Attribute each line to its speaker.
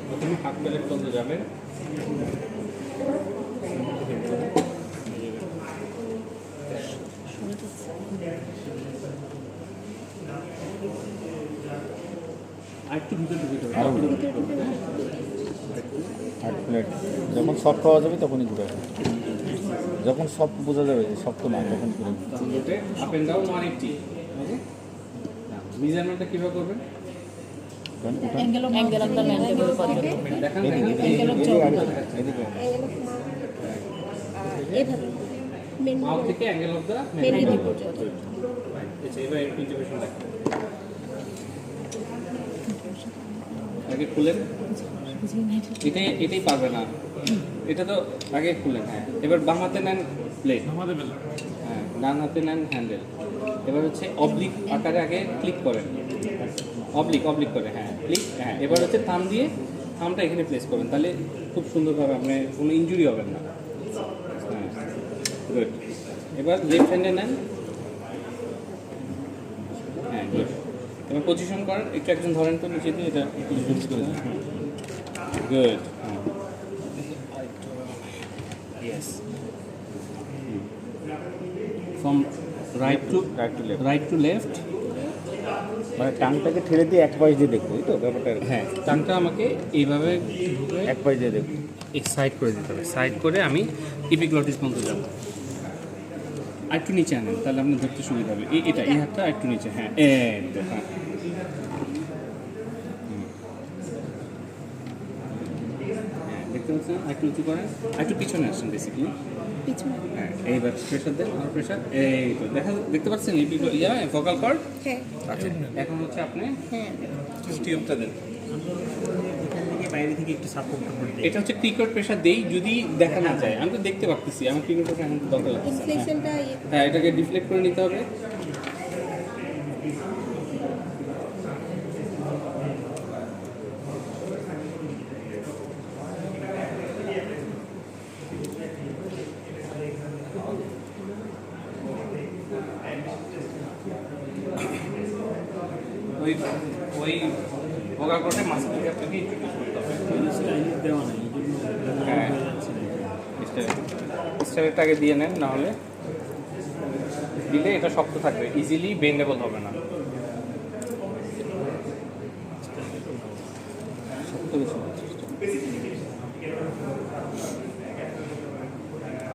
Speaker 1: প্রথমে হাত প্লেট পর্যন্ত যাবেন। আরেকটু ভিতরে ঢুকে
Speaker 2: হাত প্লেট যখন সফট পাওয়া যাবে তখনই ঘুরে যখন সফট বোঝা যাবে যে শক্ত না তখন ঘুরে
Speaker 1: আপ অ্যান্ড ডাউন 180। ওকে, মেজারমেন্টটা কিভাবে করবেন?
Speaker 3: অ্যাঙ্গেল অফ দ্য ম্যান্ডিবল পর্যন্ত
Speaker 1: দেখেন
Speaker 3: অ্যাঙ্গেল অফ জো
Speaker 4: এইভাবে
Speaker 1: মাউথ থেকে অ্যাঙ্গেল অফ দ্য
Speaker 4: মেন্ডিবল পর্যন্ত।
Speaker 1: আচ্ছা, এবার ইন্টিগ্রেশন দেখেন। আগে খুলেন, এটাই পারবে না, এটা তো আগে খুলেন। হ্যাঁ, এবার বাম হাতে নেন প্লেট, হ্যাঁ ডান হাতে নেন হ্যান্ডেল। এবার হচ্ছে অবলিক আকারে আগে ক্লিক করেন, অবলিক করে, হ্যাঁ ক্লিক, হ্যাঁ। এবার হচ্ছে থাম দিয়ে থামটা এখানে প্লেস করবেন, তাহলে খুব সুন্দরভাবে আপনার কোনো ইনজুরি হবেন না। হ্যাঁ, গুড। এবার লেফট হ্যান্ডে নেন, হ্যাঁ গুড। এবার পজিশন করেন, একটু একজন ধরেন তো নিচে দিয়ে, এটা পজিশন করে দেন। Good, yes. From right to left,
Speaker 2: মানে টাংটাকে ঠেলে দিয়ে এক পাশ দিয়ে দেখবো, এই তো ব্যাপারটা।
Speaker 1: হ্যাঁ টানটা আমাকে এইভাবে
Speaker 2: এক পাশ দিয়ে দেখবো,
Speaker 1: এক সাইড করে দিতে হবে। সাইড করে আমি ইপিগ্লটিস পর্যন্ত যাবো। আর একটু নিচে আনেন, তাহলে আপনি ধরতে সুবিধা হবে। এই হাতটা একটু নিচে, হ্যাঁ একদম, হ্যাঁ। দেখতে পাচ্ছেন, একটু উঁচু করেন, একটু পিছনে আসেন বেসিক্যালি।
Speaker 4: পিছনে।
Speaker 1: হ্যাঁ, এইবার প্রেশার দেন, আর প্রেশার, এই তো দেখতে পাচ্ছেন ভোকাল কর্ড।
Speaker 4: হ্যাঁ
Speaker 1: আচ্ছা, এখন হচ্ছে আপনি
Speaker 4: হ্যাঁ
Speaker 1: টিউবটা দেন।
Speaker 5: বাইরে থেকে একটু সাপোর্ট করতে
Speaker 1: এটা হচ্ছে ক্রিকট প্রেশার দেই, যদি দেখা না যায়। আমি তো দেখতে পাচ্ছি, আমার ক্রিকট প্রেশার এখন দরকার লাগছে না।
Speaker 4: ইনফ্লেশনটা
Speaker 1: হ্যাঁ, এটাকে ডিফ্লেক্ট করে নিতে হবে। ওই ভোগা করতে মাস্কটাকে আপনাকে ইন্ট্রোডিউস করতে হবে।
Speaker 5: দেওয়া নাই,
Speaker 1: হ্যাঁ, স্টাইলটাকে দিয়ে নেন, নাহলে দিলে এটা শক্ত থাকবে, ইজিলি বেন্ডেবল হবে না। শক্ত বেশি